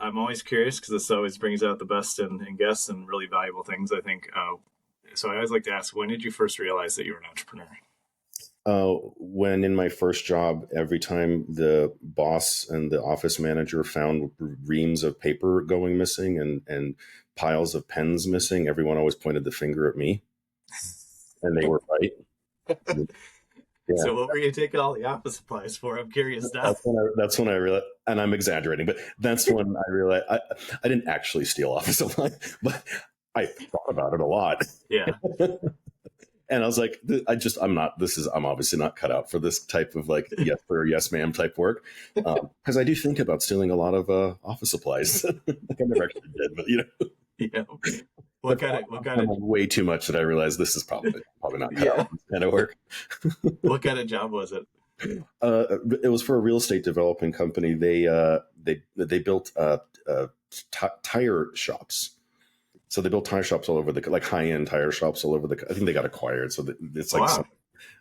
I'm always curious because this always brings out the best in guests and really valuable things, I think. So I always like to ask, when did you first realize that you were an entrepreneur? When in my first job, every time the boss and the office manager found reams of paper going missing and piles of pens missing, everyone always pointed the finger at me, and they were right. Yeah. So what were you taking all the office supplies for? I'm curious now. That's when I realized, and I'm exaggerating, but that's when I realized I didn't actually steal office supplies, but I thought about it a lot. Yeah. And I was like, I'm obviously not cut out for this type of like yes sir, yes ma'am type work. Because I do think about stealing a lot of office supplies. Like I never actually did, but Yeah. What kind of way too much that I realized this is probably not cut out for this kind of work. What kind of job was it? It was for a real estate developing company. They built tire shops. So they built tire shops all over like high-end tire shops all over I think they got acquired. So it's like, wow.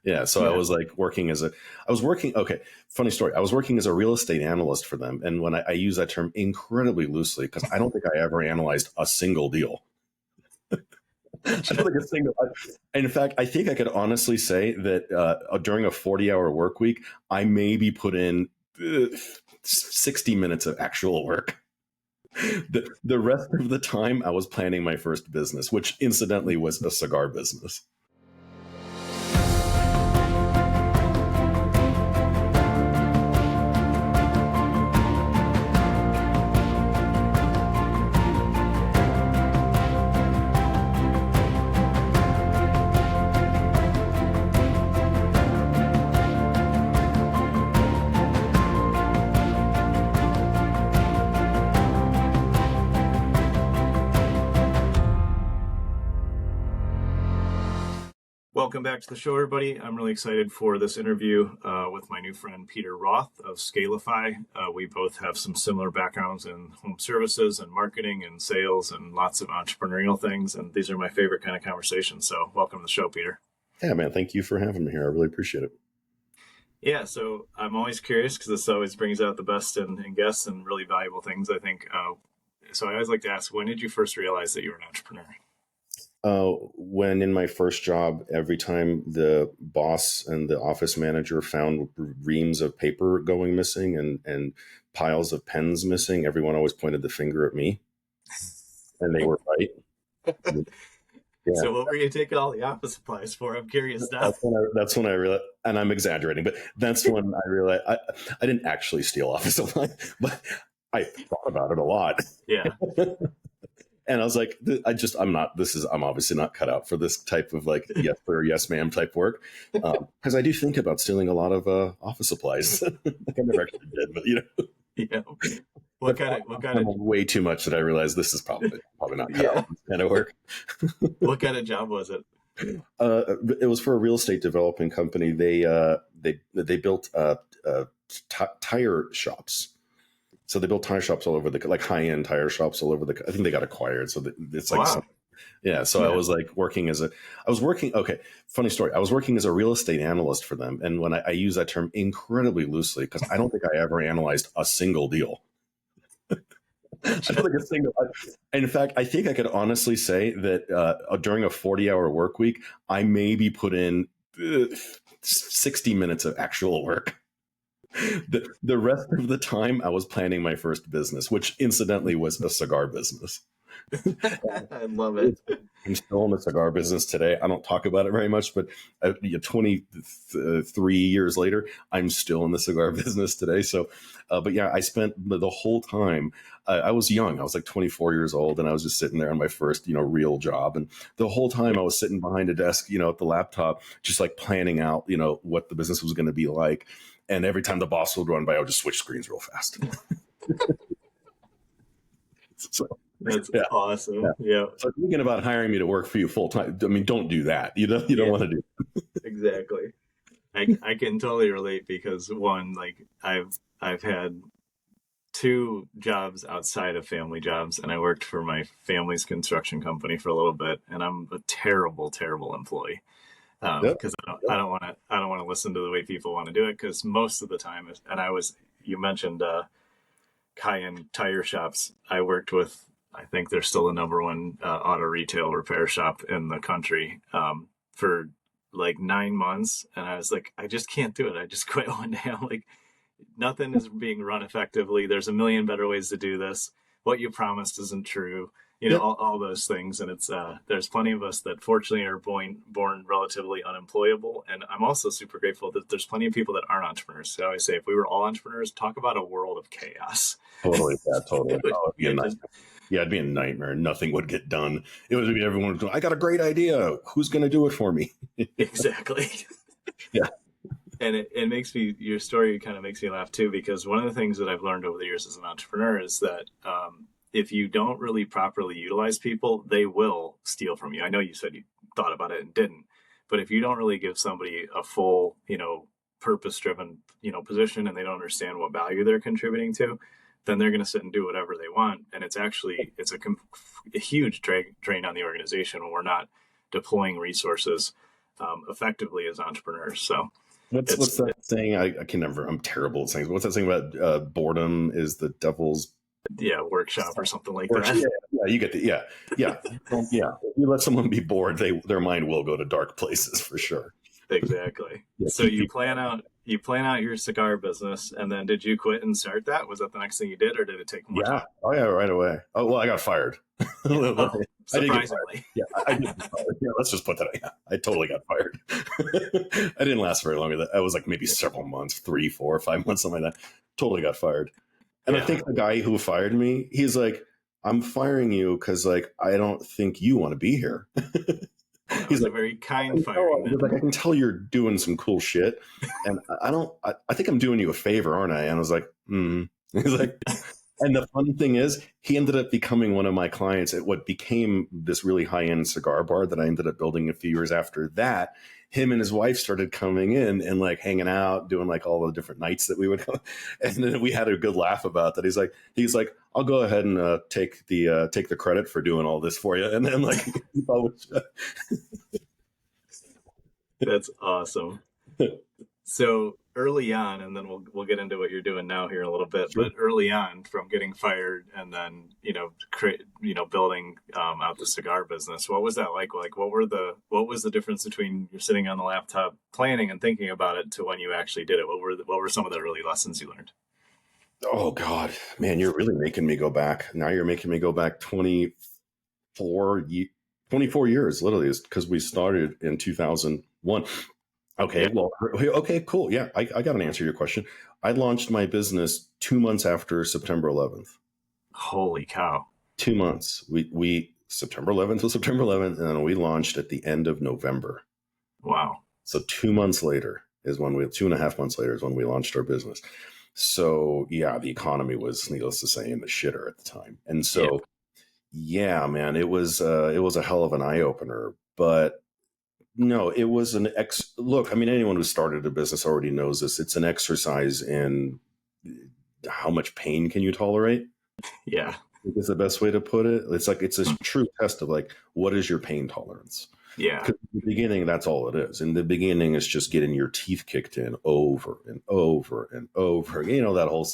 I was like okay, funny story. I was working as a real estate analyst for them. And when I use that term incredibly loosely, because I don't think I ever analyzed a single deal. I don't think a single. In fact, I think I could honestly say that during a 40-hour work week, I maybe put in 60 minutes of actual work. The rest of the time, I was planning my first business, which incidentally was a cigar business. Welcome back to the show, everybody. I'm really excited for this interview with my new friend, Peter Roth of Scalify. We both have some similar backgrounds in home services and marketing and sales and lots of entrepreneurial things. And these are my favorite kind of conversations. So welcome to the show, Peter. Yeah, man. Thank you for having me here. I really appreciate it. Yeah, so I'm always curious because this always brings out the best in guests and really valuable things, I think. So I always like to ask, when did you first realize that you were an entrepreneur? When in my first job, every time the boss and the office manager found reams of paper going missing and piles of pens missing, everyone always pointed the finger at me, and they were right. Yeah. So what were you taking all the office supplies for? I'm curious now. That's when I realized, and I'm exaggerating, but that's when I realized I didn't actually steal office supplies, but I thought about it a lot. Yeah. And I was like, I'm obviously not cut out for this type of like yes sir, yes ma'am type work. Because I do think about stealing a lot of office supplies. Like I never actually did, but Yeah. What kind of way too much that I realized this is probably not cut out for this kind of work. What kind of job was it? It was for a real estate developing company. They built tire shops. So they built tire shops all over like high-end tire shops all over I think they got acquired. So it's like, wow. I was like okay, funny story. I was working as a real estate analyst for them. And when I use that term incredibly loosely, because I don't think I ever analyzed a single deal. I don't think a single. In fact, I think I could honestly say that during a 40-hour work week, I maybe put in 60 minutes of actual work. The rest of the time, I was planning my first business, which incidentally was a cigar business. I love it. I'm still in the cigar business today. I don't talk about it very much, but 23 years later, I'm still in the cigar business today. So, but yeah, I spent the whole time. I was young. I was like 24 years old, and I was just sitting there on my first, real job. And the whole time I was sitting behind a desk, at the laptop, just like planning out, what the business was going to be like. And every time the boss would run by, I would just switch screens real fast. So that's awesome. Yeah. So thinking about hiring me to work for you full time, I mean, don't do that. You don't want to do that. Exactly. I can totally relate because one, like I've had 2 jobs outside of family jobs, and I worked for my family's construction company for a little bit, and I'm a terrible, terrible employee. Because I don't want to listen to the way people want to do it, because most of the time, and you mentioned high-end tire shops. I worked with, I think they're still the number one auto retail repair shop in the country for like 9 months. And I was like, I just can't do it. I just quit one day. I'm like, nothing is being run effectively. There's a million better ways to do this. What you promised isn't true. You know, Yep. all those things. And it's, there's plenty of us that fortunately are born relatively unemployable. And I'm also super grateful that there's plenty of people that aren't entrepreneurs. So I always say, if we were all entrepreneurs, talk about a world of chaos. Totally. Yeah, totally. It would, Oh, it'd be a yeah, nightmare. just, Yeah, it'd be a nightmare. Nothing would get done. It would be everyone was going, I got a great idea. Who's going to do it for me? exactly. Yeah. And it makes me, your story kind of makes me laugh too, because one of the things that I've learned over the years as an entrepreneur is that if you don't really properly utilize people, they will steal from you. I know you said you thought about it and didn't, but if you don't really give somebody a full, purpose driven, position, and they don't understand what value they're contributing to, then they're going to sit and do whatever they want. And it's a huge drain on the organization when we're not deploying resources effectively as entrepreneurs. So What's that saying? I can never. I'm terrible at saying. What's that saying about boredom is the devil's workshop or something like workshop? that. Yeah, you get the yeah. Yeah. If you let someone be bored, their mind will go to dark places for sure. Exactly. Yeah, So you plan out your cigar business, and then did you quit and start that? Was that the next thing you did, or did it take more time? Oh yeah, right away. Oh well, I got fired. Yeah. Oh, I did get fired. surprisingly. Yeah, I did get fired. Yeah, let's just put that. Yeah, I totally got fired. I didn't last very long. I was like maybe several months, 3, 4, 5 months, something like that. Totally got fired. And I think the guy who fired me, he's like, I'm firing you because like I don't think you want to be here. He's a very kind firing. He's like, I can tell you're doing some cool shit, and I think I'm doing you a favor, aren't I? And I was like, He's like, and the funny thing is, he ended up becoming one of my clients at what became this really high-end cigar bar that I ended up building a few years after that. Him and his wife started coming in and like hanging out, doing like all the different nights that we would go. And then we had a good laugh about that. He's like, I'll go ahead and take the credit for doing all this for you. And then like, that's awesome. So early on, and then we'll get into what you're doing now here in a little bit. Sure. But early on, from getting fired and then building out the cigar business, what was that like? Like what was the difference between you're sitting on the laptop planning and thinking about it to when you actually did it? What were some of the early lessons you learned? Oh God, man, you're really making me go back. Now you're making me go back 24 years, literally, because we started in 2001. Okay, well, okay, cool. Yeah, I got an answer to your question. I launched my business 2 months after September 11th. Holy cow. 2 months. We September 11th was September 11th, and then we launched at the end of November. Wow. So 2 months later is when 2.5 months later is when we launched our business. So yeah, the economy was, needless to say, in the shitter at the time. And so, yeah man, it was a hell of an eye opener, but no, it was look, I mean, anyone who started a business already knows this. It's an exercise in how much pain can you tolerate? Yeah. Is the best way to put it. It's like, it's a true test of like, what is your pain tolerance? Yeah. Because in the beginning, that's all it is. In the beginning, it's just getting your teeth kicked in over and over and over. That whole,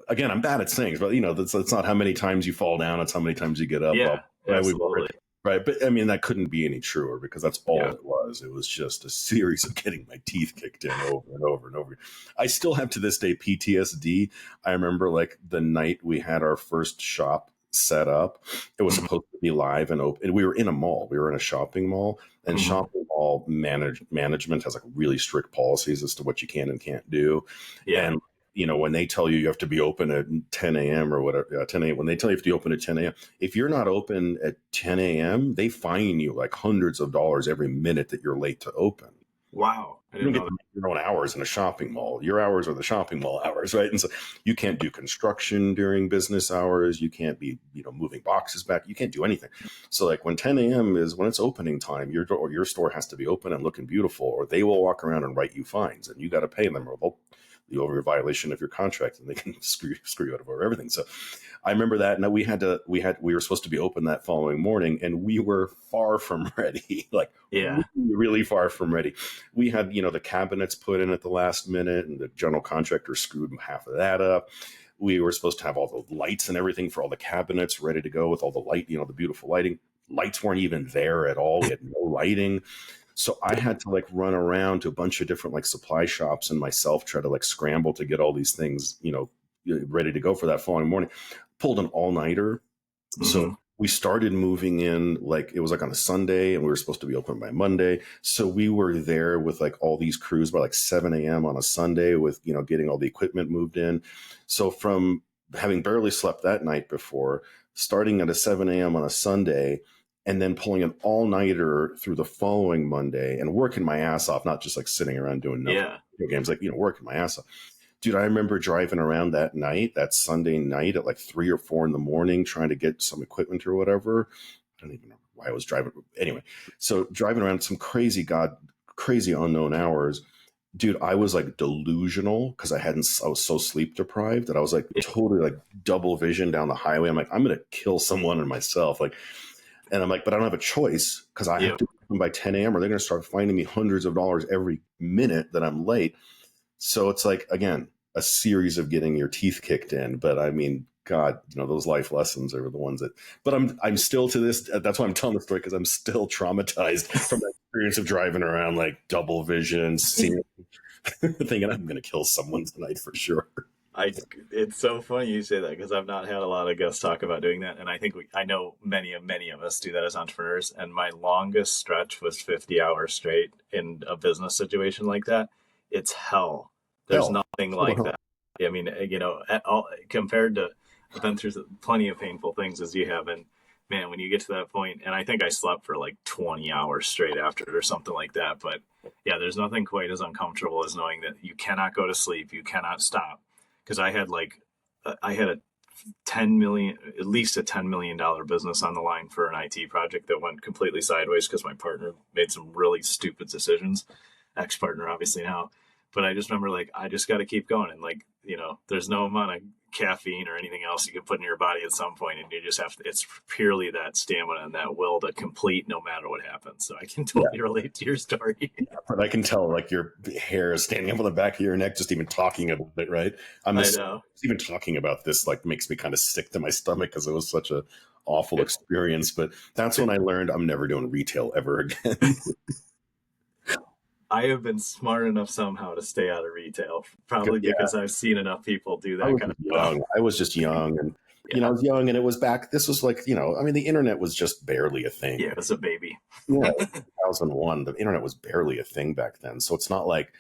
again, I'm bad at sayings, but it's not how many times you fall down. It's how many times you get up. Yeah, absolutely. Right. But I mean, that couldn't be any truer because that's all it was. It was just a series of getting my teeth kicked in over and over and over. I still have to this day PTSD. I remember like the night we had our first shop set up. It was supposed to be live and open. And we were in a mall. We were in a shopping mall, and shopping mall management has like really strict policies as to what you can and can't do. Yeah. And when they tell you have to be open at 10 a.m. or whatever, 10 a.m., when they tell you have to be open at 10 a.m., if you're not open at 10 a.m., they fine you like hundreds of dollars every minute that you're late to open. Wow. You don't get to make your own hours in a shopping mall. Your hours are the shopping mall hours, right? And so you can't do construction during business hours. You can't be, moving boxes back. You can't do anything. So like when 10 a.m. is when it's opening time, your store has to be open and looking beautiful, or they will walk around and write you fines, and you got to pay them, or they'll over a violation of your contract, and they can screw you out of everything. So I remember that. And we were supposed to be open that following morning, and we were far from ready, like really far from ready. We had, the cabinets put in at the last minute, and the general contractor screwed half of that up. we were supposed to have all the lights and everything for all the cabinets ready to go with all the light, the beautiful lighting. Lights weren't even there at all. We had no lighting. So I had to like run around to a bunch of different like supply shops and myself try to like scramble to get all these things, ready to go for that following morning. Pulled an all-nighter. So we started moving in, like it was like on a Sunday and we were supposed to be open by Monday. So we were there with like all these crews by like 7 a.m. on a Sunday with, getting all the equipment moved in. So from having barely slept that night before, starting at a 7 a.m. on a Sunday, and then pulling an all-nighter through the following Monday and working my ass off, not just like sitting around doing nothing. Video games, like, working my ass off. Dude, I remember driving around that Sunday night at like 3 or 4 in the morning, trying to get some equipment or whatever. I don't even know why I was driving. Anyway, so driving around some crazy unknown hours. Dude, I was like delusional because I was so sleep deprived that I was like totally like double vision down the highway. I'm like, I'm going to kill someone and myself. And I'm like, but I don't have a choice because I have to be by 10 a.m. or they're going to start finding me hundreds of dollars every minute that I'm late. So it's like, again, a series of getting your teeth kicked in. But I mean, God, those life lessons are the ones but I'm still to this. That's why I'm telling the story, because I'm still traumatized from that experience of driving around like double vision, seeing, thinking I'm going to kill someone tonight for sure. It's so funny you say that, because I've not had a lot of guests talk about doing that, and I think I know many of us do that as entrepreneurs. And my longest stretch was 50 hours straight in a business situation like that. It's hell. There's nothing like that. I mean, at all, compared to, I've been through plenty of painful things as you have, and man, when you get to that point, and I think I slept for like 20 hours straight after it or something like that. But yeah, there's nothing quite as uncomfortable as knowing that you cannot go to sleep, you cannot stop. Because I had a 10 million, at least a $10 million business on the line for an IT project that went completely sideways because my partner made some really stupid decisions. Ex-partner, obviously now. But I just remember, like, I just got to keep going. And, like, there's no amount of caffeine or anything else you can put in your body at some point, and you just have to, it's purely that stamina and that will to complete no matter what happens. So I can totally relate to your story. But I can tell, like, your hair is standing up on the back of your neck just even talking about it, right? I know. Even talking about this, like, makes me kind of sick to my stomach because it was such a awful experience. But that's when I learned I'm never doing retail ever again. I have been smart enough somehow to stay out of retail, probably because I've seen enough people do that kind of stuff. I was just young, and I was young, and it was back. This was like, I mean, the internet was just barely a thing. Yeah, it was a baby. 2001, the internet was barely a thing back then. So it's not like,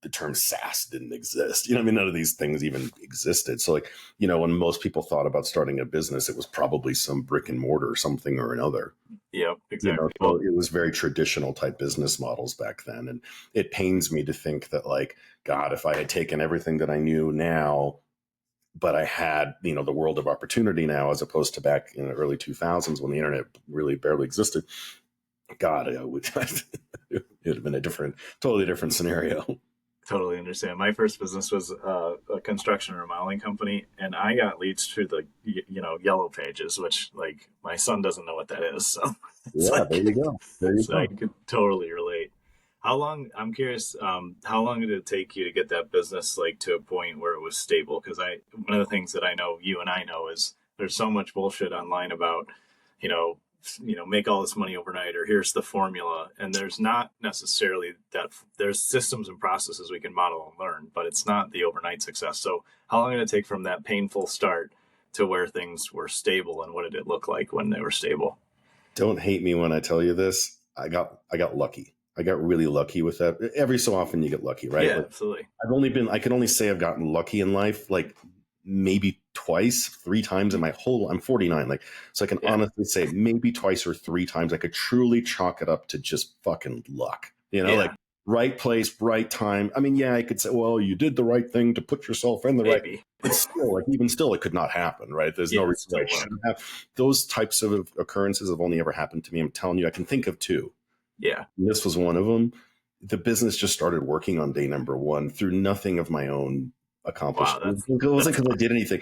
the term SaaS didn't exist. I mean, none of these things even existed. So like, when most people thought about starting a business, it was probably some brick and mortar, something or another. Yep, exactly. So it was very traditional type business models back then. And it pains me to think that, like, God, if I had taken everything that I knew now, but I had, the world of opportunity now, as opposed to back in the early 2000s when the internet really barely existed, God, it would have been a totally different scenario. Totally understand. My first business was a construction and remodeling company, and I got leads through the yellow pages, which, like, my son doesn't know what that is. So there you go. I could totally relate. I'm curious, how long did it take you to get that business, like, to a point where it was stable? Because one of the things that I know you and I know is there's so much bullshit online about, make all this money overnight, or here's the formula. And there's not necessarily that. There's systems and processes we can model and learn, but it's not the overnight success. So how long did it take from that painful start to where things were stable, and what did it look like when they were stable? Don't hate me when I tell you this. I got lucky. I got really lucky with that. Every so often you get lucky, right? Yeah, absolutely. I can only say I've gotten lucky in life, like, maybe twice, 3 times in my whole, I'm 49. Like, so I can honestly say maybe twice or 3 times I could truly chalk it up to just fucking luck, like right place, right time. I mean, I could say, well, you did the right thing to put yourself in the right, but still, like, even still, it could not happen, right? There's no reason why it shouldn't have. Those types of occurrences have only ever happened to me. I'm telling you, I can think of 2. Yeah. And this was one of them. The business just started working on day number 1 through nothing of my own accomplishment. Wow, it wasn't because I did anything.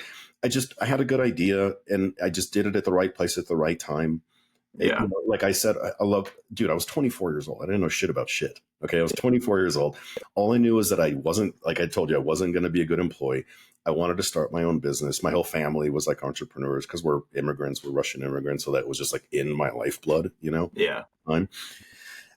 I had a good idea, and I just did it at the right place at the right time. Yeah. Like I said, I was 24 years old. I didn't know shit about shit. Okay. I was 24 years old. All I knew was that I wasn't, like I told you, I wasn't going to be a good employee. I wanted to start my own business. My whole family was like entrepreneurs because we're immigrants, we're Russian immigrants. So that was just like in my lifeblood, Yeah. time.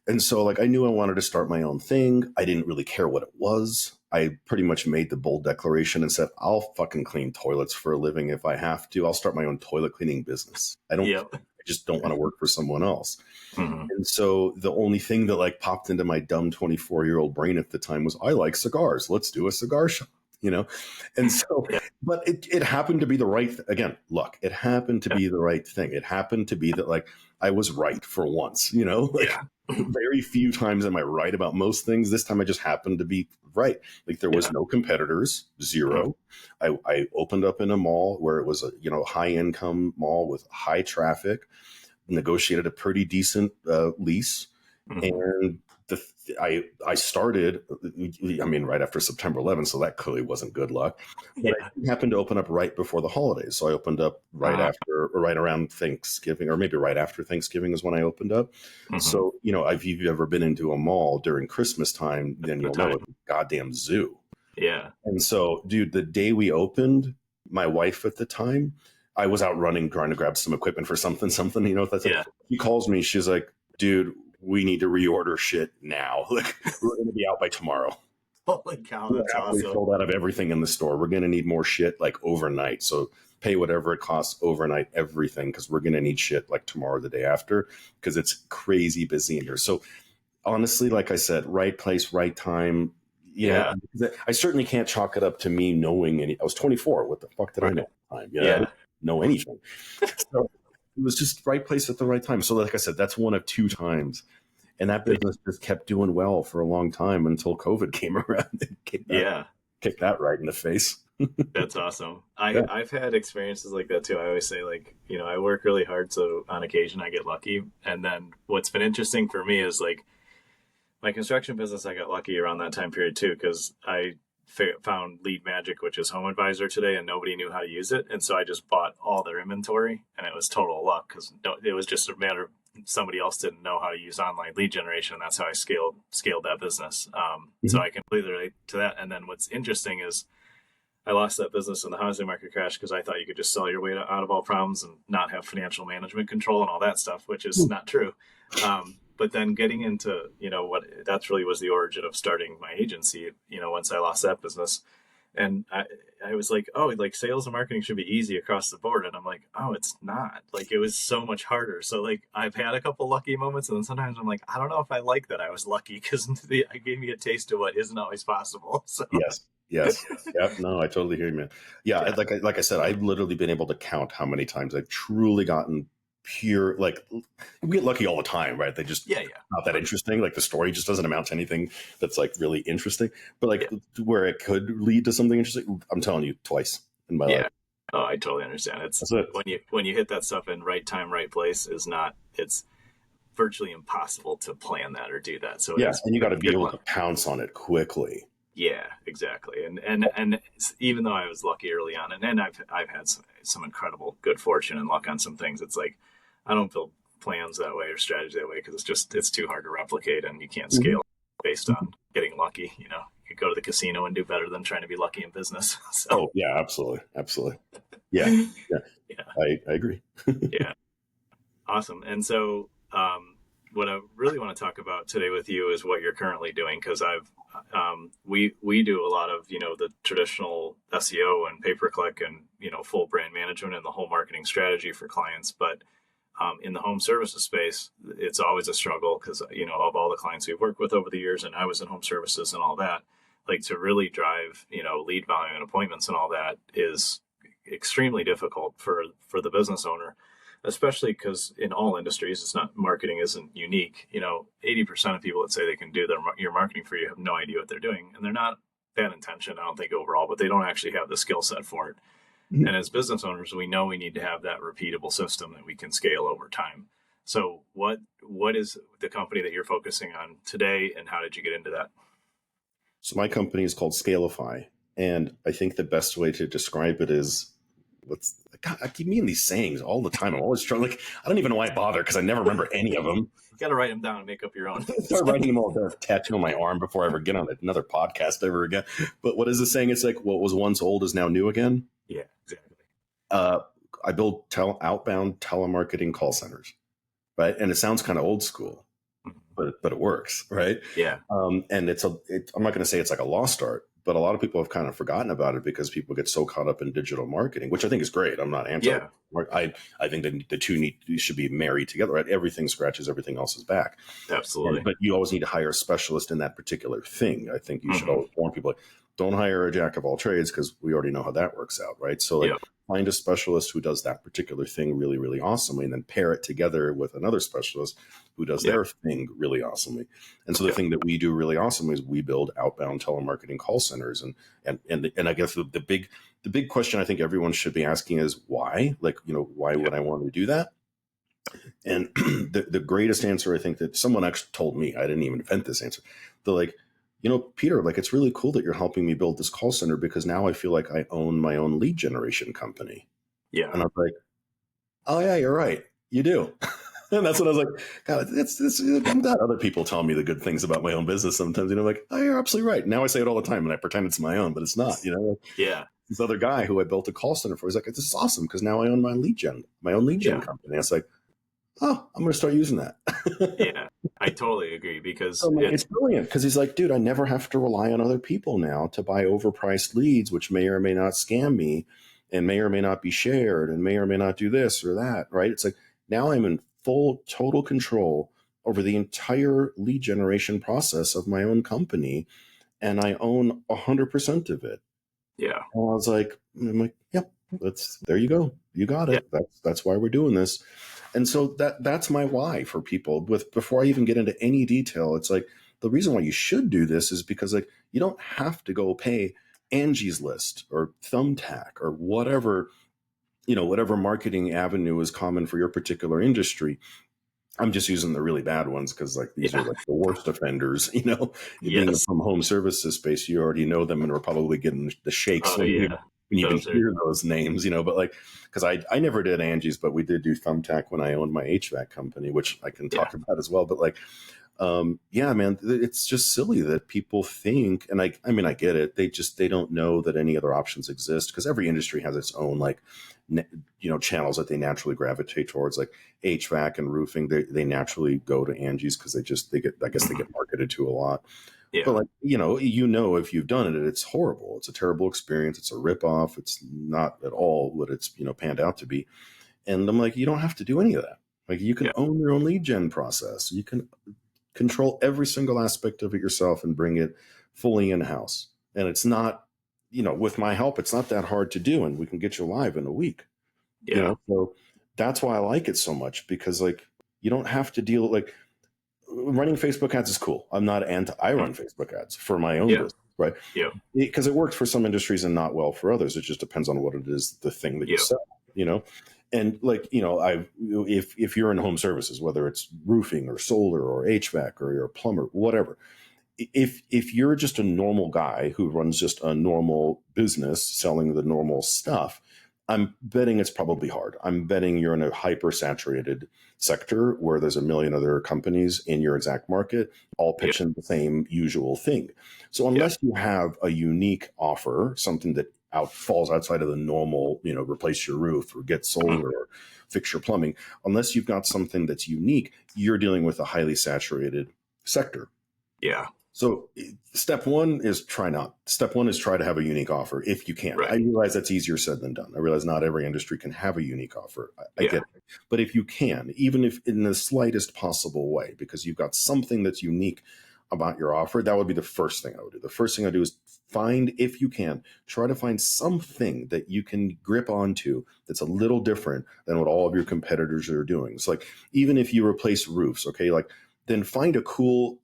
And so like I knew I wanted to start my own thing. I didn't really care what it was. I pretty much made the bold declaration and said, I'll fucking clean toilets for a living if I have to. I'll start my own toilet cleaning business. Yep. I just don't want to work for someone else. Mm-hmm. And so the only thing that like popped into my dumb 24-year-old brain at the time was, I like cigars. Let's do a cigar shop, And so, Yeah. but it happened to be the right, again, luck. It happened to be the right thing. It happened to be that like I was right for once, like Yeah. very few times am I right about most things. This time I just happened to be right. Like there was no competitors, zero. I opened up in a mall where it was a, high income mall with high traffic, negotiated a pretty decent lease. Mm-hmm. And I started, right after September 11th, so that clearly wasn't good luck. But Yeah. I happened to open up right before the holidays. So I opened up right after, or right around Thanksgiving, or maybe right after Thanksgiving is when I opened up. Mm-hmm. So, if you've ever been into a mall during Christmas time, then you'll know it's a goddamn zoo. Yeah. And so, dude, the day we opened, my wife at the time, I was out running, trying to grab some equipment for something, that's Yeah. She calls me. She's like, dude, we need to reorder shit now. Like, we're going to be out by tomorrow. Holy cow, We're that's halfway awesome. sold out of everything in the store. We're going to need more shit like overnight. So pay whatever it costs overnight, everything, because we're going to need shit like tomorrow, the day after, because it's crazy busy in here. So honestly, like I said, right place, right time. Yeah. I certainly can't chalk it up to me knowing I was 24. What the fuck did I know at the time? I didn't know anything. So it was just right place at the right time. So like I said, that's one of two times. And that business just kept doing well for a long time until COVID came around and kicked that right in the face. That's awesome. I've had experiences like that too. I always say like, I work really hard, so on occasion I get lucky. And then what's been interesting for me is like my construction business, I got lucky around that time period too, because I found Lead Magic, which is Home Advisor today, and nobody knew how to use it. And so I just bought all their inventory, and it was total luck because it was just a matter of somebody else didn't know how to use online lead generation. And that's how I scaled that business. So I completely relate to that. And then what's interesting is I lost that business in the housing market crash because I thought you could just sell your way out of all problems and not have financial management control and all that stuff, which is not true. But then getting into, what that's really was the origin of starting my agency, once I lost that business. And I was like, oh, like sales and marketing should be easy across the board. And I'm like, oh, it's not. Like, it was so much harder. So like I've had a couple lucky moments, and then sometimes I'm like, I don't know if I like that I was lucky, because it gave me a taste of what isn't always possible. So Yes. Yeah. No, I totally hear you, man. Yeah. Like I said, I've literally been able to count how many times I've truly gotten pure, like we get lucky all the time, right? They just not that interesting. Like the story just doesn't amount to anything that's like really interesting, but like where it could lead to something interesting, I'm telling you, twice in my life. Oh, I totally understand. It's when you hit that stuff in right time, right place it's virtually impossible to plan that or do that. So and you got to be able to pounce on it quickly. Yeah, exactly. And even though I was lucky early on, and I've had some incredible good fortune and luck on some things, it's like I don't build plans that way or strategy that way because it's too hard to replicate, and you can't scale based on getting lucky. You could go to the casino and do better than trying to be lucky in business. So. Oh yeah, absolutely. Yeah. I agree. Yeah, awesome. And so what I really want to talk about today with you is what you're currently doing, because we do a lot of the traditional SEO and pay-per-click and full brand management and the whole marketing strategy for clients, but in the home services space, it's always a struggle because of all the clients we've worked with over the years, and I was in home services and all that, like to really drive lead volume and appointments and all that is extremely difficult for the business owner, especially because in all industries, it's not, marketing isn't unique. 80% of people that say they can do your marketing for you have no idea what they're doing, and they're not bad intention, I don't think, overall, but they don't actually have the skill set for it. And as business owners, we know we need to have that repeatable system that we can scale over time. So what is the company that you're focusing on today, and how did you get into that? So my company is called Scalify, and I think the best way to describe it is God, I keep meeting these sayings all the time. I'm always trying, like, I don't even know why I bother because I never remember any of them. You got to write them down and make up your own. Start writing them all down, tattoo on my arm before I ever get on another podcast ever again. But what is the saying? It's like, what was once old is now new again. Yeah, exactly. I build outbound telemarketing call centers, right? And it sounds kind of old school, but it works, right? Yeah. And I'm not going to say it's like a lost art, but a lot of people have kind of forgotten about it because people get so caught up in digital marketing, which I think is great. I'm not anti. Yeah. I think that the two should be married together, right? Everything scratches everything else's back. Absolutely. But you always need to hire a specialist in that particular thing. I think you should always warn people, like, don't hire a jack of all trades because we already know how that works out, right? So like, find a specialist who does that particular thing really, really awesomely, and then pair it together with another specialist who does their thing really awesomely. And so the thing that we do really awesomely is we build outbound telemarketing call centers. And I guess the big question I think everyone should be asking is why? Like, why would I want to do that? And the greatest answer, I think, that someone actually told me, I didn't even invent this answer. They're like, Peter, like, it's really cool that you're helping me build this call center because now I feel like I own my own lead generation company. Yeah. And I was like, oh yeah, you're right. You do. And that's what I was like, God, I'm glad other people tell me the good things about my own business sometimes, like, oh, you're absolutely right. Now I say it all the time and I pretend it's my own, but it's not, Yeah. This other guy who I built a call center for, he's like, this is awesome because now I own my own lead gen company. I was like, oh, I'm going to start using that. Yeah, I totally agree because it's brilliant because he's like, dude, I never have to rely on other people now to buy overpriced leads, which may or may not scam me and may or may not be shared and may or may not do this or that, right? It's like, now I'm in full, total control over the entire lead generation process of my own company, and I own 100% of it. Yeah. And I'm like, yep, there you go. You got it. Yeah. That's why we're doing this. And so that's my why for people. Before I even get into any detail, it's like, the reason why you should do this is because, like, you don't have to go pay Angie's List or Thumbtack or whatever marketing avenue is common for your particular industry. I'm just using the really bad ones because, like, these are like the worst offenders. Being from home services space, you already know them and are probably getting the shakes when you even hear those names. But like, because I never did Angie's, but we did do Thumbtack when I owned my HVAC company, which I can talk about as well. But like, man, it's just silly that people think, and I mean, I get it. They don't know that any other options exist because every industry has its own, like, channels that they naturally gravitate towards, like HVAC and roofing. They naturally go to Angie's because they get marketed to a lot. Yeah. But like, if you've done it, it's horrible. It's a terrible experience. It's a ripoff. It's not at all what it's, panned out to be. And I'm like, you don't have to do any of that. Like, you can own your own lead gen process. You can control every single aspect of it yourself and bring it fully in-house. And it's not, with my help, it's not that hard to do. And we can get you live in a week. Yeah. So that's why I like it so much, because, like, you don't have to deal, like, running Facebook ads is cool. I'm not I run Facebook ads for my own business, right? Yeah. Because it works for some industries and not well for others. It just depends on what it is, the thing that you sell, And like, if you're in home services, whether it's roofing or solar or HVAC or you're a plumber, whatever, if you're just a normal guy who runs just a normal business selling the normal stuff, I'm betting it's probably hard. I'm betting you're in a hyper saturated sector where there's a million other companies in your exact market, all pitching the same usual thing. So unless you have a unique offer, something that falls outside of the normal, replace your roof or get solar or fix your plumbing, unless you've got something that's unique, you're dealing with a highly saturated sector. Yeah. So step one is try to have a unique offer if you can. Right. I realize that's easier said than done. I realize not every industry can have a unique offer. I get it. But if you can, even if in the slightest possible way, because you've got something that's unique about your offer, that would be the first thing I would do. The first thing I do is if you can, try to find something that you can grip onto that's a little different than what all of your competitors are doing. It's like, even if you replace roofs, okay, like, then find a cool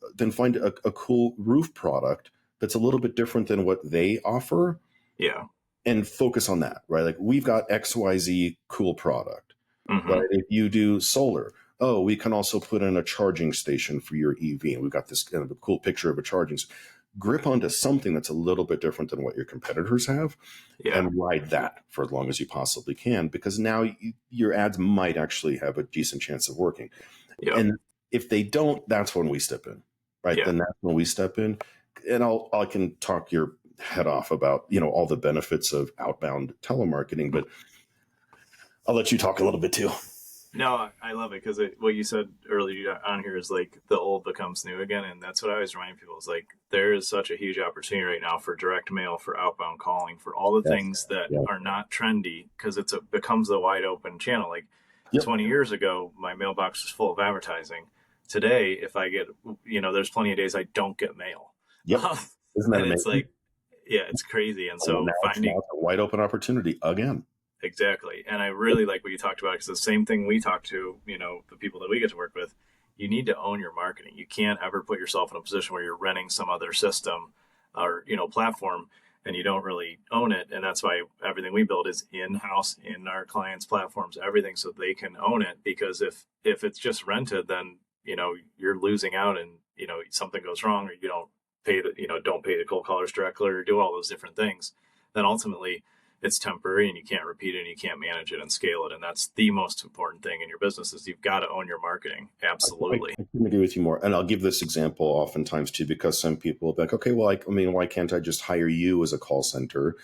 roof product that's a little bit different than what they offer. Yeah. And focus on that, right? Like, we've got XYZ cool product. Mm-hmm. Right? If you do solar, we can also put in a charging station for your EV. And we've got this kind of a cool picture of a charging. grip onto something that's a little bit different than what your competitors have, Yeah. and ride that for as long as you possibly can, because now your ads might actually have a decent chance of working. Yep. And if they don't, that's when we step in, right? Yeah. Then that's when we step in, and I can talk your head off about, all the benefits of outbound telemarketing, but I'll let you talk a little bit too. No, I love it because what you said earlier on here is like the old becomes new again. And that's what I always remind people is like, there is such a huge opportunity right now for direct mail, for outbound calling, for all the Yes. things that Yeah. are not trendy because becomes a wide open channel. Like Yep. 20 years ago, my mailbox was full of advertising. Today, if I get, there's plenty of days I don't get mail. Yep. Isn't that And amazing? it's like, yeah, it's crazy. And so now finding it's a wide open opportunity again. Exactly. And I really like what you talked about because the same thing we talk to, the people that we get to work with, you need to own your marketing. You can't ever put yourself in a position where you're renting some other system or, platform and you don't really own it. And that's why everything we build is in-house in our clients' platforms, everything so they can own it. Because if it's just rented, then, you're losing out and, something goes wrong or you don't pay the cold callers directly or do all those different things. Then ultimately, it's temporary and you can't repeat it and you can't manage it and scale it. And that's the most important thing in your business is you've got to own your marketing. Absolutely. I couldn't agree with you more. And I'll give this example oftentimes too, because some people will be like, okay, well, why can't I just hire you as a call center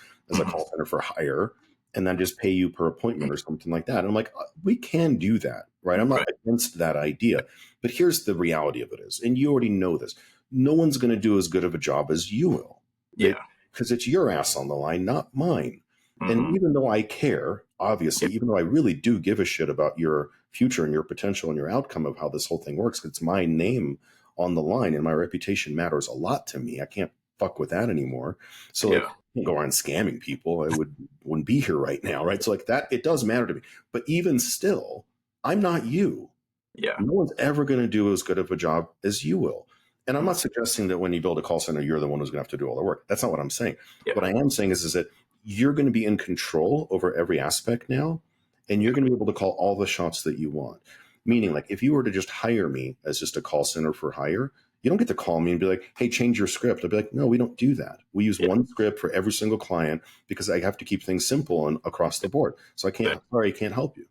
for hire, and then just pay you per appointment or something like that? And I'm like, we can do that, right? I'm not against that idea. But here's the reality of it is, and you already know this, no one's going to do as good of a job as you will. Yeah. Because it's your ass on the line, not mine. And even though I care, obviously, even though I really do give a shit about your future and your potential and your outcome of how this whole thing works, it's my name on the line and my reputation matters a lot to me. I can't fuck with that anymore. So I can't go around scamming people. I wouldn't be here right now, right? So that, it does matter to me. But even still, I'm not you. Yeah. No one's ever going to do as good of a job as you will. And I'm not suggesting that when you build a call center, you're the one who's going to have to do all the work. That's not what I'm saying. Yeah. What I am saying is that you're going to be in control over every aspect now, and you're going to be able to call all the shots that you want. Meaning, like, if you were to just hire me as just a call center for hire, you don't get to call me and be like, hey, change your script. I'd be like, no, we don't do that. We use one script for every single client because I have to keep things simple and across the board. So I can't help you.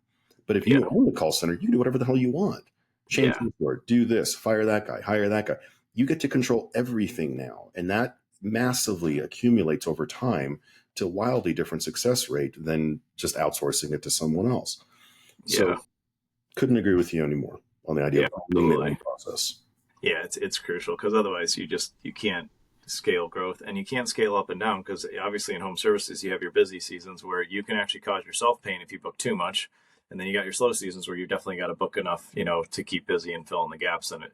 But if you own the call center, you can do whatever the hell you want. Change the word, do this, fire that guy, hire that guy. You get to control everything now. And that massively accumulates over time to wildly different success rate than just outsourcing it to someone else. So couldn't agree with you anymore on the idea of owning the own process. Yeah, it's crucial because otherwise you can't scale growth and you can't scale up and down because obviously in home services you have your busy seasons where you can actually cause yourself pain if you book too much. And then you got your slow seasons where you definitely got to book enough, to keep busy and fill in the gaps. And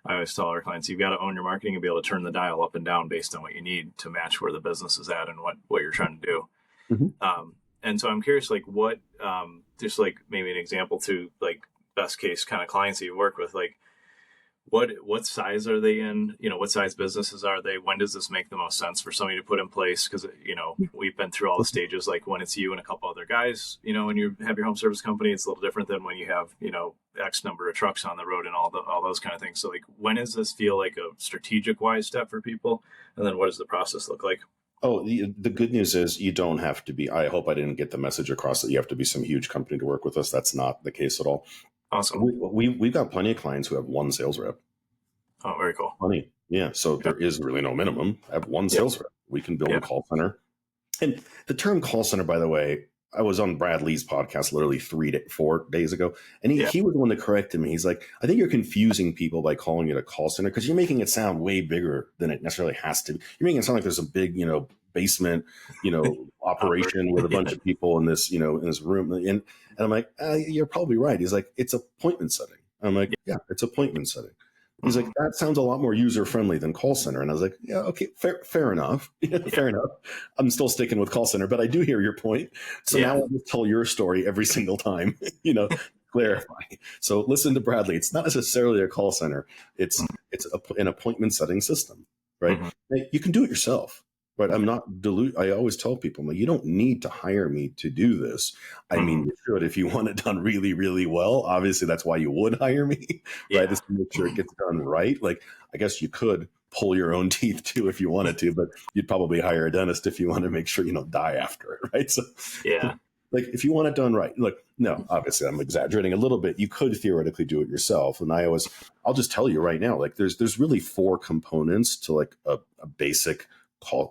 I always tell our clients, you've got to own your marketing and be able to turn the dial up and down based on what you need to match where the business is at and what you're trying to do. And so I'm curious, like what, just like maybe an example to like best case kind of clients that you work with, like what size are they in? What size businesses are they? When does this make the most sense for somebody to put in place? Because, we've been through all the stages, like when it's you and a couple other guys, when you have your home service company, it's a little different than when you have, X number of trucks on the road and all those kind of things. So like, when does this feel like a strategic wise step for people? And then what does the process look like? Oh, the good news is you don't have to be, I hope I didn't get the message across that you have to be some huge company to work with us. That's not the case at all. Awesome. We've got plenty of clients who have one sales rep. Oh, very cool. Funny. Yeah. So there is really no minimum. I have one sales rep. We can build a call center. And the term call center, by the way, I was on Brad Lee's podcast literally 4 days ago. And he was the one that corrected me. He's like, I think you're confusing people by calling it a call center because you're making it sound way bigger than it necessarily has to be. You're making it sound like there's a big, basement, operation with a bunch of people in this, in this room. And I'm like, you're probably right. He's like, it's appointment setting. I'm like, yeah, it's appointment setting. He's like, that sounds a lot more user-friendly than call center. And I was like, yeah, okay, fair enough. Fair enough. I'm still sticking with call center, but I do hear your point. So now I'll just tell your story every single time, clarify. So listen to Bradley. It's not necessarily a call center. It's an appointment setting system, right? You can do it yourself. But I'm not I always tell people, like, you don't need to hire me to do this. I mean, you should if you want it done really, really well. Obviously, that's why you would hire me, right? Just to make sure it gets done right. Like, I guess you could pull your own teeth too if you wanted to, but you'd probably hire a dentist if you want to make sure you don't die after it, right? So, Yeah. like, if you want it done right, look, no, obviously I'm exaggerating a little bit. You could theoretically do it yourself. And I'll just tell you right now, like, there's really 4 components to like a basic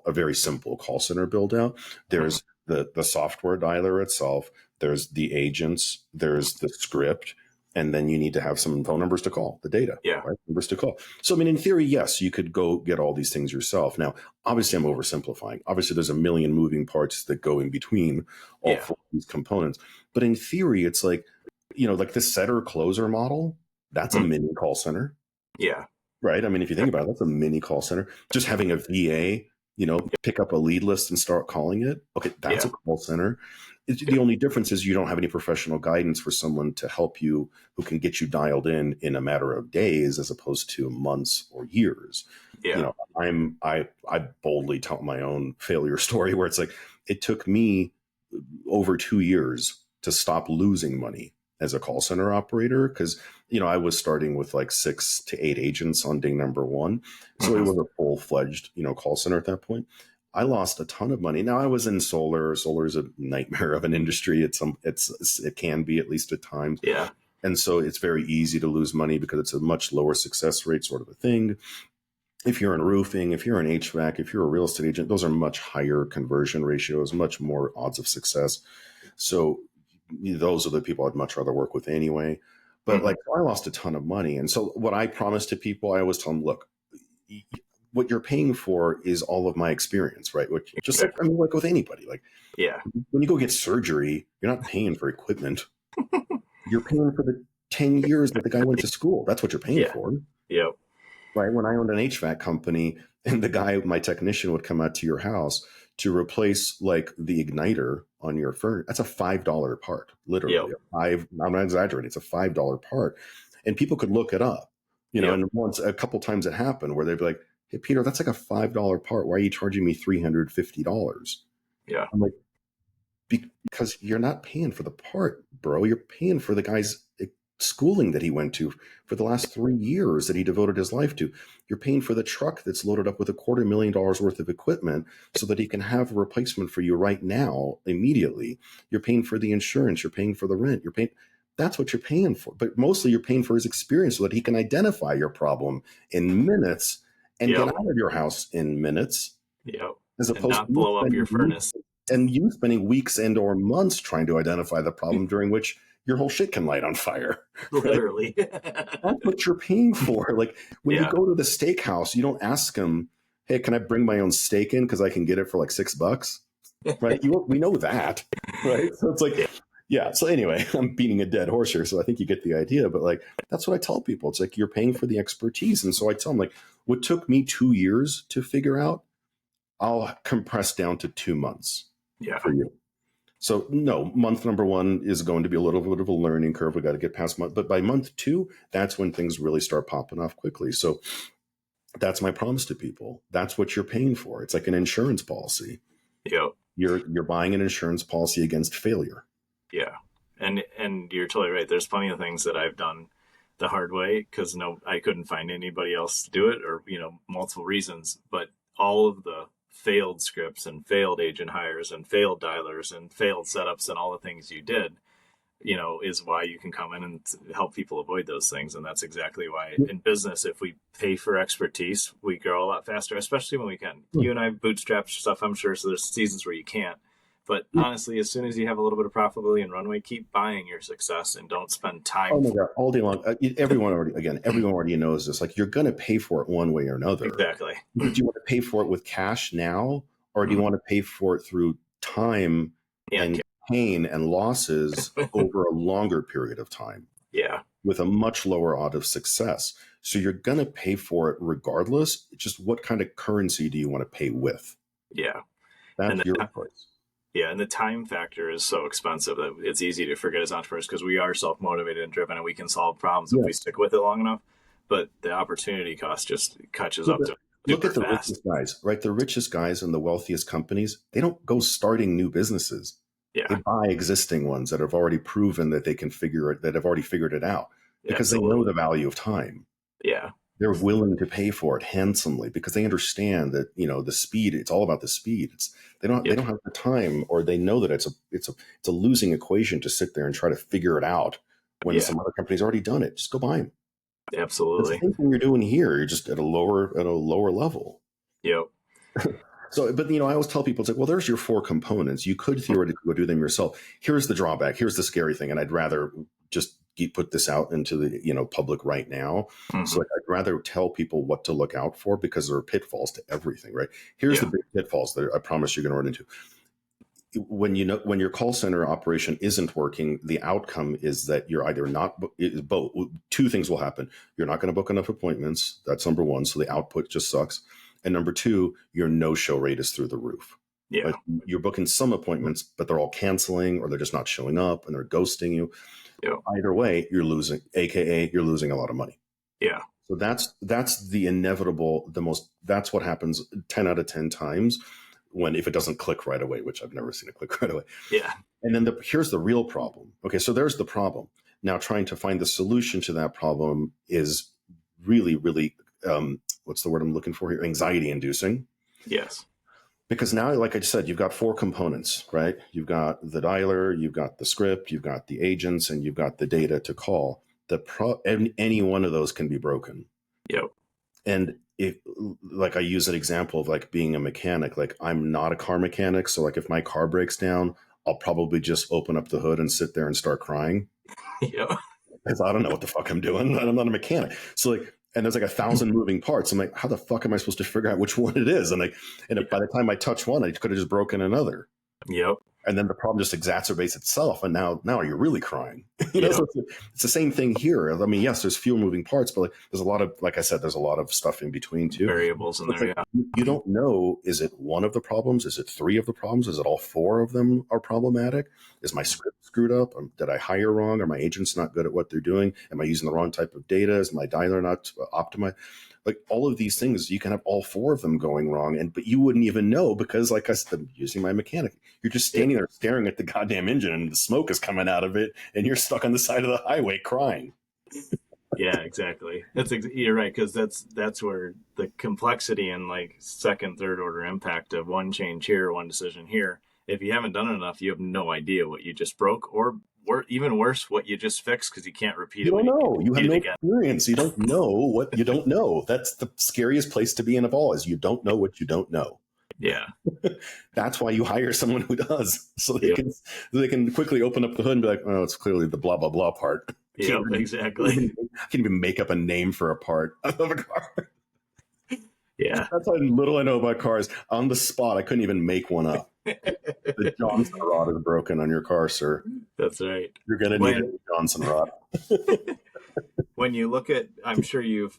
a very simple call center build out. There's the software dialer itself. There's the agents. There's the script. And then you need to have some phone numbers to call, the data, Yeah. right? Numbers to call. So, I mean, in theory, yes, you could go get all these things yourself. Now, obviously, I'm oversimplifying. Obviously, there's a million moving parts that go in between all 4 of these components. But in theory, it's like, like the setter closer model, that's a mini call center. Yeah. Right. I mean, if you think about it, that's a mini call center. Just having a VA, pick up a lead list and start calling it. Okay, that's a call center. The only difference is you don't have any professional guidance for someone to help you who can get you dialed in a matter of days as opposed to months or years. Yeah. I boldly tell my own failure story where it's like, it took me over 2 years to stop losing money as a call center operator, because I was starting with like 6 to 8 agents on day number 1, so it was a full-fledged call center at that point. I lost a ton of money. Now I was in solar. Solar is a nightmare of an industry. It can be, at least at times. Yeah. And so it's very easy to lose money because it's a much lower success rate sort of a thing. If you're in roofing, if you're in HVAC, if you're a real estate agent, those are much higher conversion ratios, much more odds of success. So those are the people I'd much rather work with anyway. But like, I lost a ton of money. And so what I promise to people, I always tell them, look, what you're paying for is all of my experience, right? Which just like, like with anybody, like, when you go get surgery, you're not paying for equipment. You're paying for the 10 years that the guy went to school. That's what you're paying for. Yep. Right. When I owned an HVAC company and my technician would come out to your house to replace like the igniter on your furnace, that's a $5 part, literally. I'm not exaggerating. It's a $5 part. And people could look it up, and a couple times it happened where they'd be like, hey, Peter, that's like a $5 part. Why are you charging me $350? Yeah. I'm like, because you're not paying for the part, bro. You're paying for the guy's schooling that he went to for the last 3 years that he devoted his life to. You're paying for the truck that's loaded up with $250,000 worth of equipment so that he can have a replacement for you right now, immediately. You're paying for the insurance. You're paying for the rent. That's what you're paying for. But mostly you're paying for his experience so that he can identify your problem in minutes and get out of your house in minutes. As opposed to not blow up your furnace. And you spending weeks and or months trying to identify the problem during which your whole shit can light on fire. Literally. That's what you're paying for. Like, when you go to the steakhouse, you don't ask them, hey, can I bring my own steak in because I can get it for like $6? Right? We know that. Right? So it's like, so anyway, I'm beating a dead horse here, so I think you get the idea. But like, that's what I tell people. It's like, you're paying for the expertise. And so I tell them, like, what took me 2 years to figure out, I'll compress down to 2 months for you. So no, month number 1 is going to be a little bit of a learning curve. We got to get past month, but by month 2, that's when things really start popping off quickly. So that's my promise to people. That's what you're paying for. It's like an insurance policy. Yep. You're buying an insurance policy against failure. Yeah. And you're totally right. There's plenty of things that I've done the hard way because I couldn't find anybody else to do it, or, multiple reasons, but all of the failed scripts and failed agent hires and failed dialers and failed setups and all the things you did, is why you can come in and help people avoid those things. And that's exactly why in business, if we pay for expertise, we grow a lot faster, especially when we can. You and I bootstrap stuff, I'm sure. So there's seasons where you can't. But honestly, as soon as you have a little bit of profitability and runway, keep buying your success and don't spend time. Oh my God, all day long. Everyone already knows this. Like, you're going to pay for it one way or another. Exactly. Do you want to pay for it with cash now, or do you want to pay for it through time and pain and losses over a longer period of time? Yeah. With a much lower odds of success. So you're going to pay for it regardless. It's just, what kind of currency do you want to pay with? Yeah. That's your price. Yeah, and the time factor is so expensive that it's easy to forget as entrepreneurs because we are self-motivated and driven, and we can solve problems if we stick with it long enough. But the opportunity cost just catches up to look at the richest guys, right? The richest guys and the wealthiest companies, they don't go starting new businesses. Yeah. They buy existing ones that have already proven that they can that have already figured it out because they know the value of time. Yeah. they're willing to pay for it handsomely because they understand that, the speed, it's all about the speed. They Yep. don't have the time, or they know that it's a losing equation to sit there and try to figure it out when Yeah. some other company's already done it. Just go buy them. It's the Absolutely. same thing you're doing here. You're just at a lower level. Yep. So, but I always tell people, it's like, well, there's your four components. You could theoretically go do them yourself. Here's the drawback. Here's the scary thing. And I'd rather just put this out into the public right now. So Hmm. like, I'd rather tell people what to look out for, because there are pitfalls to everything, right? Here's the Yeah. big pitfalls that I promise you're going to run into. When your call center operation isn't working, the outcome is that you're either not both. Two things will happen. You're not going to book enough appointments. That's number one. So the output just sucks. And number two, your no-show rate is through the roof. Yeah. Right? You're booking some appointments, but they're all canceling, or they're just not showing up, and they're ghosting you. Yep. Either way, you're losing, aka you're losing a lot of money. Yeah. So that's the inevitable, that's what happens 10 out of 10 times, if it doesn't click right away, which I've never seen it click right away. Yeah. And then here's the real problem. Okay, so there's the problem. Now, trying to find the solution to that problem is really, really, what's the word I'm looking for here? Anxiety inducing. Yes. Because now, like I said, you've got four components, right? You've got the dialer, you've got the script, you've got the agents, and you've got the data to call. Any one of those can be broken. Yep. And like I use an example of like being a mechanic, like I'm not a car mechanic. So like if my car breaks down, I'll probably just open up the hood and sit there and start crying. Yep. Because I don't know what the fuck I'm doing. I'm not a mechanic. So like, and there's like 1,000 moving parts. I'm like, how the fuck am I supposed to figure out which one it is? And by the time I touch one, I could have just broken another. Yep. And then the problem just exacerbates itself. And now you're really crying. Yep. So it's the same thing here. I mean, yes, there's fewer moving parts, but there's a lot of, like I said, there's a lot of stuff in between too. Variables in there. Like, Yeah. you don't know, is it one of the problems? Is it three of the problems? Is it all four of them are problematic? Is my script screwed up? Did I hire wrong? Are my agents not good at what they're doing? Am I using the wrong type of data? Is my dialer not optimized? Like all of these things, you can have all four of them going wrong, but you wouldn't even know, because, like I said, I'm using my mechanic. You're just standing there staring at the goddamn engine, and the smoke is coming out of it, and you're stuck on the side of the highway crying. Yeah, exactly. You're right, because that's where the complexity and like second, third order impact of one change here, one decision here. If you haven't done it enough, you have no idea what you just broke, or even worse, what you just fixed, because you can't repeat You it. don't know. You have no again. experience. You don't know what you don't know. That's the scariest place to be in a ball, is you don't know what you don't know. Yeah. That's why you hire someone who does, so they can quickly open up the hood and be like, oh, it's clearly the blah blah blah part. Yeah, exactly. I can't even make up a name for a part of a car. Yeah. That's how little I know about cars. On the spot, I couldn't even make one up. The Johnson rod is broken on your car, sir. That's right. You're going to need a Johnson rod. When you look at, I'm sure you've,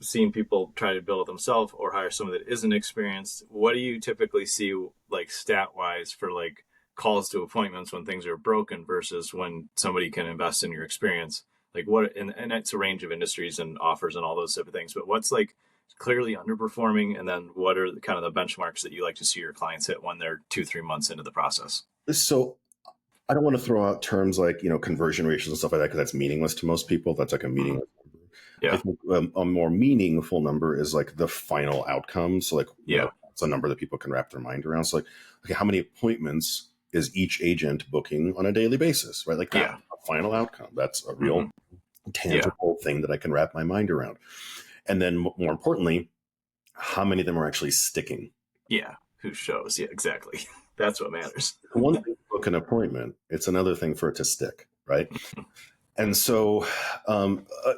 seen people try to build it themselves or hire someone that isn't experienced. What do you typically see, like stat wise, for like calls to appointments when things are broken versus when somebody can invest in your experience? Like and it's a range of industries and offers and all those type of things, but what's like clearly underperforming, and then what are kind of the benchmarks that you like to see your clients hit when they're 2-3 months into the process? So I don't want to throw out terms like, conversion ratios and stuff like that, because that's meaningless to most people. That's like a meaningless number. Yeah. I think a more meaningful number is like the final outcome. So like, it's a number that people can wrap their mind around. So like, okay, how many appointments is each agent booking on a daily basis, right? Like that final outcome. That's a real tangible thing that I can wrap my mind around. And then more importantly, how many of them are actually sticking? Yeah. Who shows? Yeah, exactly. That's what matters. One thing to book an appointment, it's another thing for it to stick, right? And so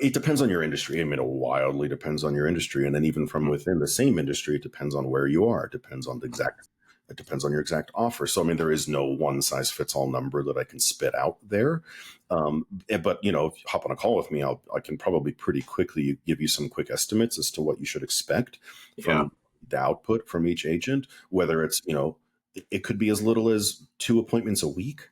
it depends on your industry. I mean, it wildly depends on your industry. And then even from within the same industry, it depends on where you are. It depends on your exact offer. So, I mean, there is no one size fits all number that I can spit out there. But, if you hop on a call with me, I can probably pretty quickly give you some quick estimates as to what you should expect from the output from each agent, whether it's, it could be as little as 2 appointments a week.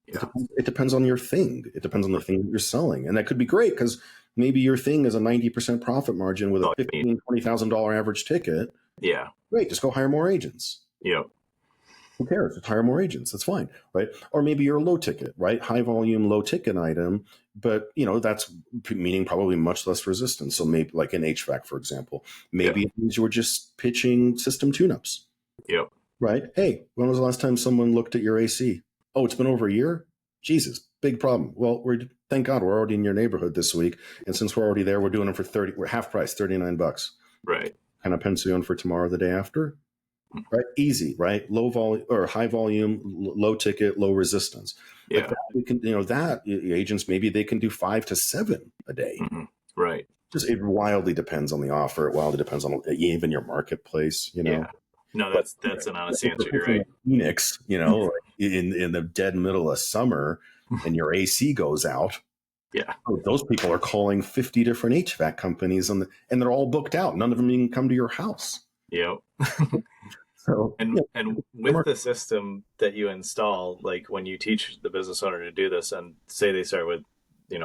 Yeah. It depends on your thing. It depends on the thing that you're selling. And that could be great, because maybe your thing is a 90% profit margin with a $15,000, $20,000 average ticket. Yeah. Great. Just go hire more agents. Yep. Who cares? Just hire more agents. That's fine, right? Or maybe you're a low ticket, right? High volume, low ticket item, but that's meaning probably much less resistance. So maybe like in HVAC, for example, maybe it means you were just pitching system tune-ups, Yep. right? Hey, when was the last time someone looked at your AC? Oh, it's been over a year? Jesus, big problem. Well, thank God we're already in your neighborhood this week. And since we're already there, we're doing it for we're half price, $39. Right. Kind of pencil you in for tomorrow, the day after? Right, easy, right? Low volume or high volume, low ticket, low resistance. Like that, we can, agents maybe they can do 5 to 7 a day. Mm-hmm. Right. Just it wildly depends on the offer. It wildly depends on even your marketplace. Yeah. No, that's an honest answer. You're right. Phoenix, like in the dead middle of summer, and your AC goes out. Yeah. Those people are calling 50 different HVAC companies, and they're all booked out. None of them even come to your house. Yep. So, and with the system that you install, like when you teach the business owner to do this, and say they start with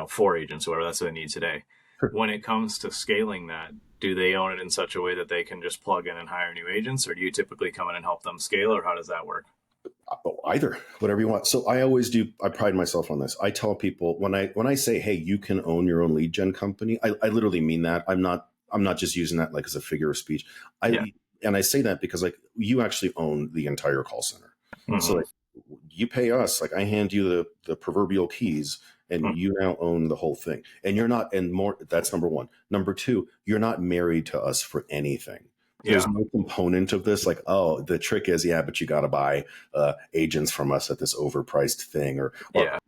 4 agents or whatever, that's what they need today. Sure. When it comes to scaling that, do they own it in such a way that they can just plug in and hire new agents, or do you typically come in and help them scale, or how does that work? Either, whatever you want. So I always do. I pride myself on this. I tell people when I say, hey, you can own your own lead gen company, I literally mean that. I'm not just using that like as a figure of speech. And I say that because like you actually own the entire call center. Mm-hmm. So like, you pay us, like I hand you the proverbial keys, and you now own the whole thing. And you're not, and more, that's number one. Number two, you're not married to us for anything. There's no component of this like, oh, the trick is, but you got to buy agents from us at this overpriced thing, or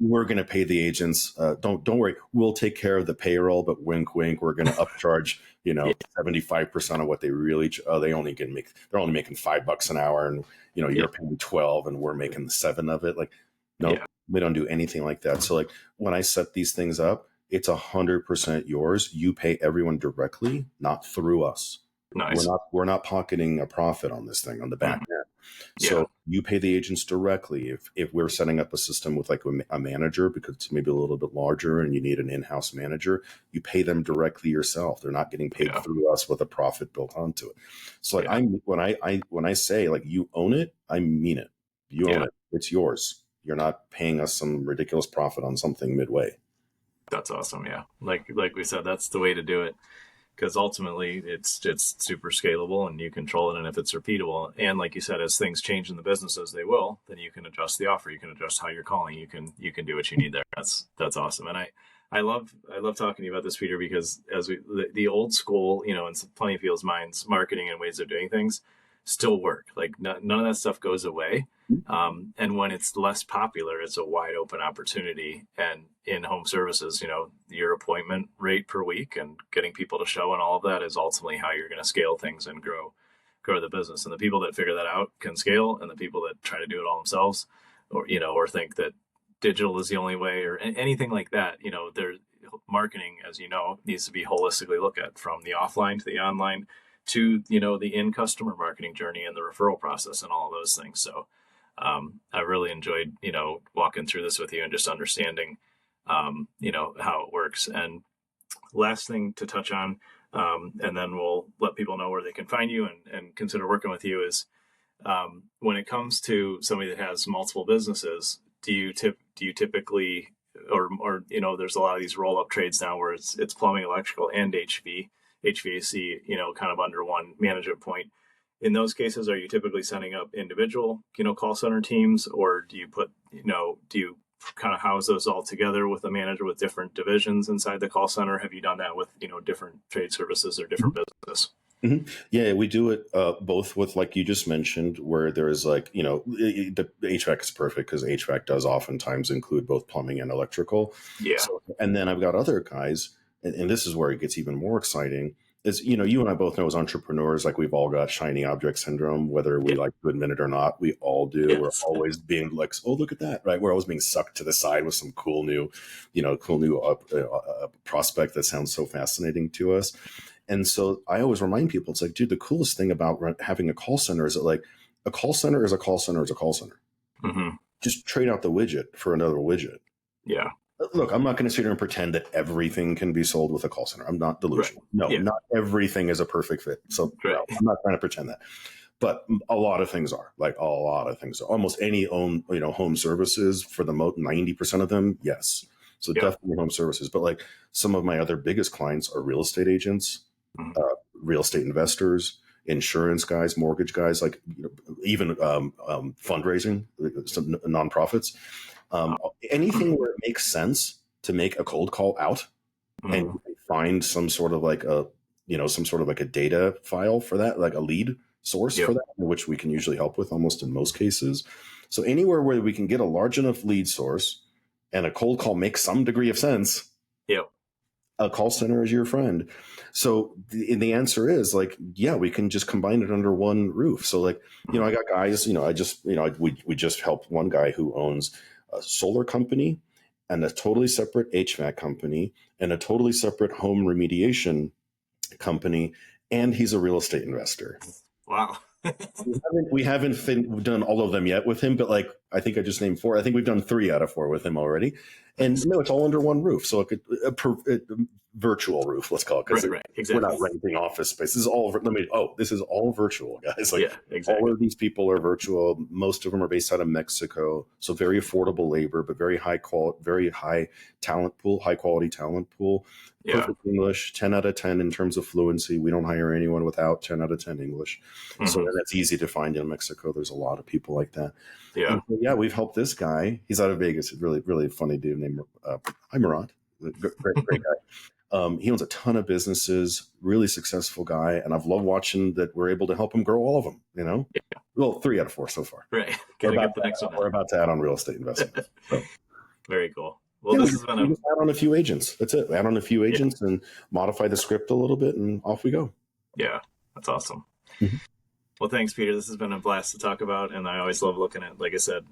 we're going to pay the agents. Don't worry, we'll take care of the payroll, but wink, wink, we're going to upcharge 75% of what they really. They're only making $5 an hour, and you're paying 12, and we're making 7 of it. Like, no, we don't do anything like that. So like when I set these things up, it's 100% yours. You pay everyone directly, not through us. Nice. We're not pocketing a profit on this thing on the back end. So you pay the agents directly. If we're setting up a system with like a manager, because it's maybe a little bit larger and you need an in-house manager, you pay them directly yourself. They're not getting paid through us with a profit built onto it. So like when I say like you own it, I mean it. You own it. It's yours. You're not paying us some ridiculous profit on something midway. That's awesome. Yeah. Like we said, that's the way to do it. Because ultimately it's super scalable and you control it, and if it's repeatable, and like you said, as things change in the business, as they will, then you can adjust the offer, you can adjust how you're calling, you can do what you need there. That's awesome. And I love talking to you about this, Peter, because as the old school, in plenty of people's minds, marketing and ways of doing things still work. Like none of that stuff goes away. And when it's less popular, it's a wide open opportunity. And in home services, your appointment rate per week and getting people to show and all of that is ultimately how you're going to scale things and grow the business. And the people that figure that out can scale, and the people that try to do it all themselves, or think that digital is the only way, or anything like that, their marketing, as needs to be holistically looked at, from the offline to the online to, the in customer marketing journey and the referral process and all of those things. So I really enjoyed, walking through this with you and just understanding, how it works. And last thing to touch on, and then we'll let people know where they can find you and consider working with you, is when it comes to somebody that has multiple businesses, do you typically, or there's a lot of these roll up trades now where it's plumbing, electrical, and HVAC, kind of under one management point. In those cases, are you typically setting up individual, call center teams, or do you kind of house those all together with a manager with different divisions inside the call center? Have you done that with, different trade services or different businesses? Mm-hmm. Yeah, we do it both with, like you just mentioned, where there is like, the HVAC is perfect because HVAC does oftentimes include both plumbing and electrical. Yeah. So, and then I've got other guys, and this is where it gets even more exciting, is, you and I both know as entrepreneurs, like we've all got shiny object syndrome, whether we like to admit it or not. We all do. Yes. We're always being like, oh, look at that, right? We're always being sucked to the side with some cool new prospect that sounds so fascinating to us. And so I always remind people, it's like, dude, the coolest thing about having a call center is that like a call center is a call center is a call center. Mm-hmm. Just trade out the widget for another widget. Yeah. Look, I'm not going to sit here and pretend that everything can be sold with a call center. I'm not delusional. Right. No, not everything is a perfect fit. So no, I'm not trying to pretend that. but a lot of things are, like a lot of things are. Almost any home services for the 90% of them, yes. So Yep. definitely home services. But like some of my other biggest clients are real estate agents, Mhm. real estate investors, insurance guys, mortgage guys, like even fundraising, some nonprofits, anything where it makes sense to make a cold call out and Mhm. find some sort of like a data file for that, like a lead source Yep. for that, which we can usually help with almost in most cases. So anywhere where we can get a large enough lead source and a cold call makes some degree of sense, Yep. a call center is your friend. So the answer is like, yeah, we can just combine it under one roof. So like, Mhm. I got guys, we just helped one guy who owns a solar company and a totally separate HVAC company and a totally separate home remediation company. And he's a real estate investor. Wow. We haven't done all of them yet with him, but like I think I just named 4. I think we've done 3 out of 4 with him already, and Nice. no, it's all under one roof. So a virtual roof, let's call it, because Right. we're Exactly. not renting office space. This is all. This is all virtual, guys. Like Yeah. all Exactly. of these people are virtual. Most of them are based out of Mexico, so very affordable labor, but very high talent pool, high quality talent pool. Yeah. Perfect English, 10 out of 10 in terms of fluency. We don't hire anyone without 10 out of 10 English. So Mhm. that's easy to find in Mexico. There's a lot of people like that. Yeah. And so, yeah, we've helped this guy. He's out of Vegas. A really, really funny dude named hi, Murat. Great guy. He owns a ton of businesses, really successful guy. And I've loved watching that we're able to help him grow all of them, Yeah. Well, 3 out of 4 so far. Right. We're Gotta about get the next one we're about to add on real estate investment. out. So Very cool. Well, yeah, this has been we a just add on a few agents. That's it. Add on a few yeah. agents and modify the script a little bit, and off we go. Yeah. That's awesome. Mhm. Well, thanks, Peter. This has been a blast to talk about, and I always love looking at, like I said,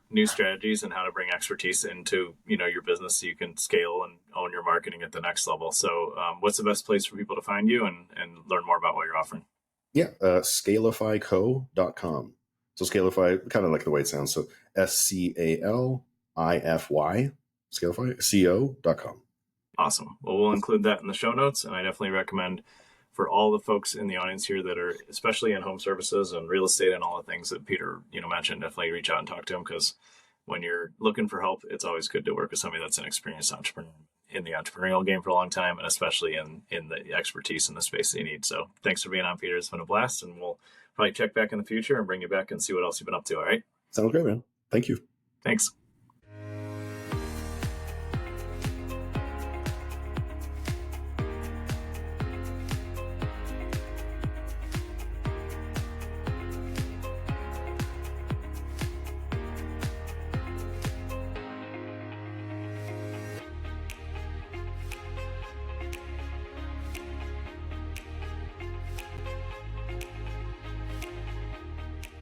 new strategies and how to bring expertise into, your business so you can scale and own your marketing at the next level. So, what's the best place for people to find you and learn more about what you're offering? Yeah, scalifyco.com. So Scalify, kind of like the way it sounds. So SCALIFY, Scalify, CO.com. Awesome. Well, we'll include that in the show notes, and I definitely recommend for all the folks in the audience here that are especially in home services and real estate and all the things that Peter mentioned, definitely reach out and talk to him, because when you're looking for help, it's always good to work with somebody that's an experienced entrepreneur in the entrepreneurial game for a long time, and especially in the expertise in the space that you need. So thanks for being on, Peter. It's been a blast, and we'll probably check back in the future and bring you back and see what else you've been up to. All right. Sounds great, man. Thank you. Thanks.